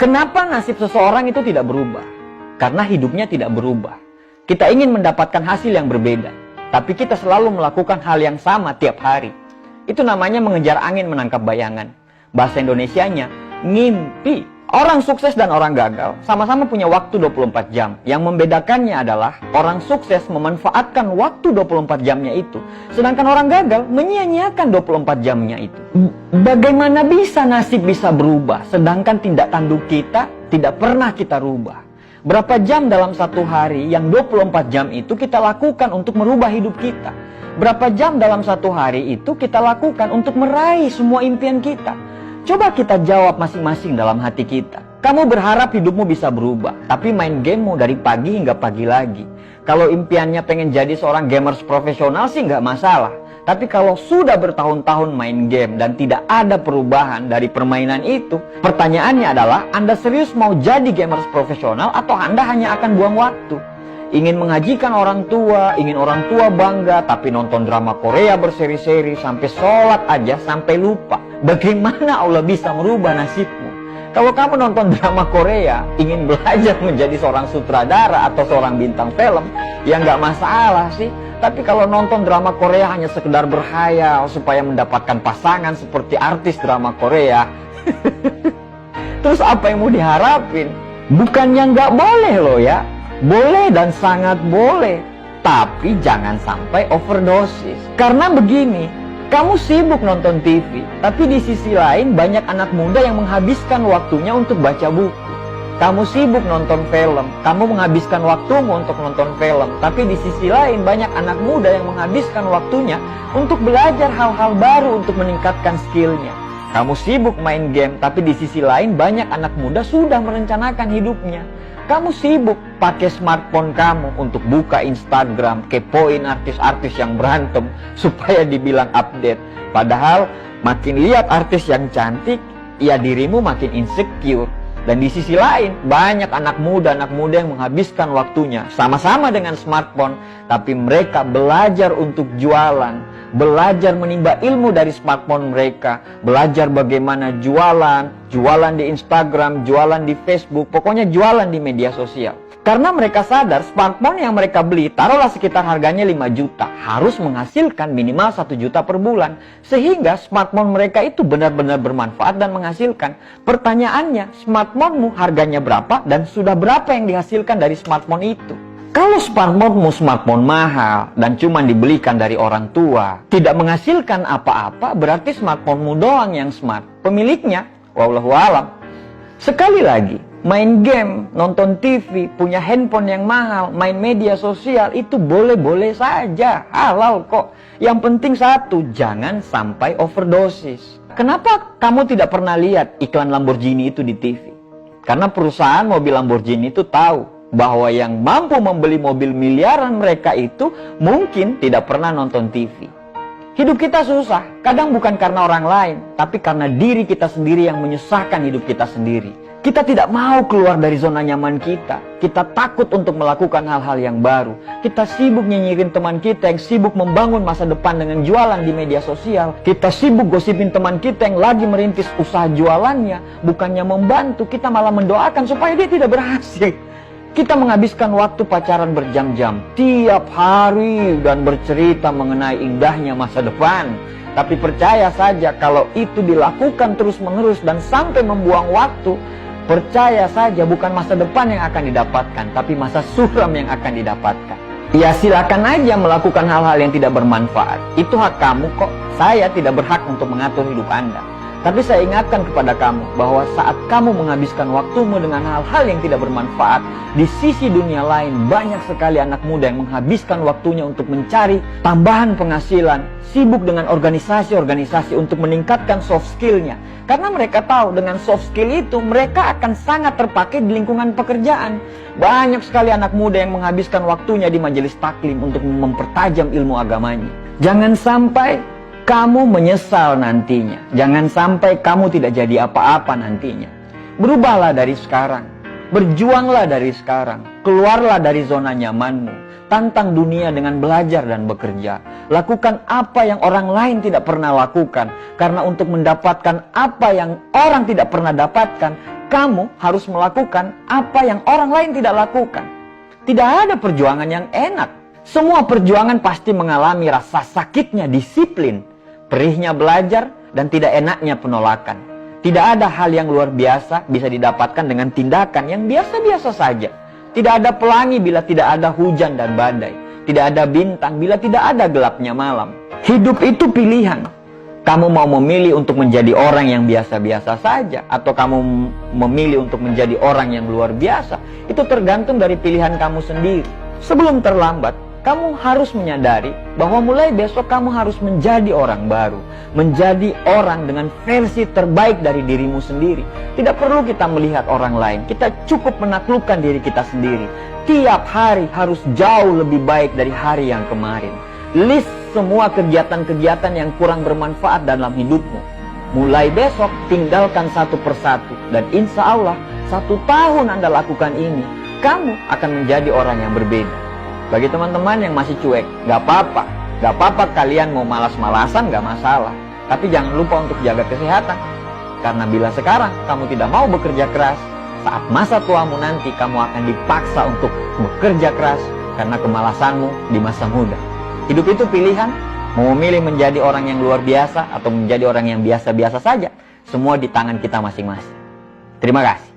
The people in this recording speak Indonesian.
Kenapa nasib seseorang itu tidak berubah? Karena hidupnya tidak berubah. Kita ingin mendapatkan hasil yang berbeda, tapi kita selalu melakukan hal yang sama tiap hari. Itu namanya mengejar angin menangkap bayangan. Bahasa Indonesianya, ngimpi. Orang sukses dan orang gagal sama-sama punya waktu 24 jam. Yang membedakannya adalah orang sukses memanfaatkan waktu 24 jamnya itu, sedangkan orang gagal menyia-nyiakan 24 jamnya itu. Bagaimana bisa nasib bisa berubah, sedangkan tindak tanduk kita tidak pernah kita rubah? Berapa jam dalam satu hari yang 24 jam itu kita lakukan untuk merubah hidup kita? Berapa jam dalam satu hari itu kita lakukan untuk meraih semua impian kita? Coba kita jawab masing-masing dalam hati kita. Kamu berharap hidupmu bisa berubah, tapi main gamemu dari pagi hingga pagi lagi. Kalau impiannya pengen jadi seorang gamers profesional sih nggak masalah. Tapi kalau sudah bertahun-tahun main game dan tidak ada perubahan dari permainan itu, pertanyaannya adalah Anda serius mau jadi gamers profesional atau Anda hanya akan buang waktu? Ingin mengajikan orang tua, ingin orang tua bangga, tapi nonton drama Korea berseri-seri sampai sholat aja sampai lupa. Bagaimana Allah bisa merubah nasibmu? Kalau kamu nonton drama Korea, ingin belajar menjadi seorang sutradara atau seorang bintang film, ya nggak masalah sih. Tapi kalau nonton drama Korea hanya sekedar berhayal supaya mendapatkan pasangan seperti artis drama Korea, terus apa yang mau diharapin? Bukannya nggak boleh loh ya. Boleh dan sangat boleh, tapi jangan sampai overdosis. Karena begini, kamu sibuk nonton TV, tapi di sisi lain banyak anak muda yang menghabiskan waktunya untuk baca buku. Kamu sibuk nonton film, kamu menghabiskan waktumu untuk nonton film, tapi di sisi lain banyak anak muda yang menghabiskan waktunya untuk belajar hal-hal baru untuk meningkatkan skillnya. Kamu sibuk main game, tapi di sisi lain banyak anak muda sudah merencanakan hidupnya. Kamu sibuk pakai smartphone kamu untuk buka Instagram, kepoin artis-artis yang berantem supaya dibilang update. Padahal makin lihat artis yang cantik, ya dirimu makin insecure. Dan di sisi lain, banyak anak muda yang menghabiskan waktunya sama-sama dengan smartphone, tapi mereka belajar untuk jualan, belajar menimba ilmu dari smartphone mereka, belajar bagaimana jualan di Instagram, jualan di Facebook, pokoknya jualan di media sosial. Karena mereka sadar smartphone yang mereka beli, taruhlah sekitar harganya 5 juta, harus menghasilkan minimal 1 juta per bulan. Sehingga smartphone mereka itu benar-benar bermanfaat dan menghasilkan. Pertanyaannya, smartphone-mu harganya berapa dan sudah berapa yang dihasilkan dari smartphone itu? Kalau smartphone-mu smartphone mahal dan cuma dibelikan dari orang tua, tidak menghasilkan apa-apa, berarti smartphone-mu doang yang smart. Pemiliknya, wallahu alam. Sekali lagi, main game, nonton TV, punya handphone yang mahal, main media sosial, itu boleh-boleh saja, halal kok. Yang penting satu, jangan sampai overdosis. Kenapa kamu tidak pernah lihat iklan Lamborghini itu di TV? Karena perusahaan mobil Lamborghini itu tahu bahwa yang mampu membeli mobil miliaran mereka itu mungkin tidak pernah nonton TV. Hidup kita susah, kadang bukan karena orang lain, tapi karena diri kita sendiri yang menyusahkan hidup kita sendiri. Kita tidak mau keluar dari zona nyaman kita. Kita takut untuk melakukan hal-hal yang baru. Kita sibuk nyinyirin teman kita yang sibuk membangun masa depan dengan jualan di media sosial. Kita sibuk gosipin teman kita yang lagi merintis usaha jualannya. Bukannya membantu, kita malah mendoakan supaya dia tidak berhasil. Kita menghabiskan waktu pacaran berjam-jam tiap hari dan bercerita mengenai indahnya masa depan. Tapi percaya saja kalau itu dilakukan terus-menerus dan sampai membuang waktu, percaya saja bukan masa depan yang akan didapatkan, tapi masa suram yang akan didapatkan. Ya silakan aja melakukan hal-hal yang tidak bermanfaat. Itu hak kamu kok. Saya tidak berhak untuk mengatur hidup Anda. Tapi saya ingatkan kepada kamu bahwa saat kamu menghabiskan waktumu dengan hal-hal yang tidak bermanfaat, di sisi dunia lain banyak sekali anak muda yang menghabiskan waktunya untuk mencari tambahan penghasilan, sibuk dengan organisasi-organisasi untuk meningkatkan soft skill-nya. Karena mereka tahu dengan soft skill itu mereka akan sangat terpakai di lingkungan pekerjaan. Banyak sekali anak muda yang menghabiskan waktunya di majelis taklim untuk mempertajam ilmu agamanya. Jangan sampai kamu menyesal nantinya. Jangan sampai kamu tidak jadi apa-apa nantinya. Berubahlah dari sekarang. Berjuanglah dari sekarang. Keluarlah dari zona nyamanmu. Tantang dunia dengan belajar dan bekerja. Lakukan apa yang orang lain tidak pernah lakukan. Karena untuk mendapatkan apa yang orang tidak pernah dapatkan, kamu harus melakukan apa yang orang lain tidak lakukan. Tidak ada perjuangan yang enak. Semua perjuangan pasti mengalami rasa sakitnya disiplin, perihnya belajar, dan tidak enaknya penolakan. Tidak ada hal yang luar biasa bisa didapatkan dengan tindakan yang biasa-biasa saja. Tidak ada pelangi bila tidak ada hujan dan badai. Tidak ada bintang bila tidak ada gelapnya malam. Hidup itu pilihan. Kamu mau memilih untuk menjadi orang yang biasa-biasa saja, atau kamu memilih untuk menjadi orang yang luar biasa. Itu tergantung dari pilihan kamu sendiri. Sebelum terlambat, kamu harus menyadari bahwa mulai besok kamu harus menjadi orang baru. Menjadi orang dengan versi terbaik dari dirimu sendiri. Tidak perlu kita melihat orang lain. Kita cukup menaklukkan diri kita sendiri. Tiap hari harus jauh lebih baik dari hari yang kemarin. List semua kegiatan-kegiatan yang kurang bermanfaat dalam hidupmu. Mulai besok tinggalkan satu persatu. Dan insya Allah 1 tahun Anda lakukan ini, kamu akan menjadi orang yang berbeda. Bagi teman-teman yang masih cuek, gak apa-apa. Gak apa-apa kalian mau malas-malasan, gak masalah. Tapi jangan lupa untuk jaga kesehatan. Karena bila sekarang kamu tidak mau bekerja keras, saat masa tuamu nanti kamu akan dipaksa untuk bekerja keras karena kemalasanmu di masa muda. Hidup itu pilihan, mau memilih menjadi orang yang luar biasa atau menjadi orang yang biasa-biasa saja. Semua di tangan kita masing-masing. Terima kasih.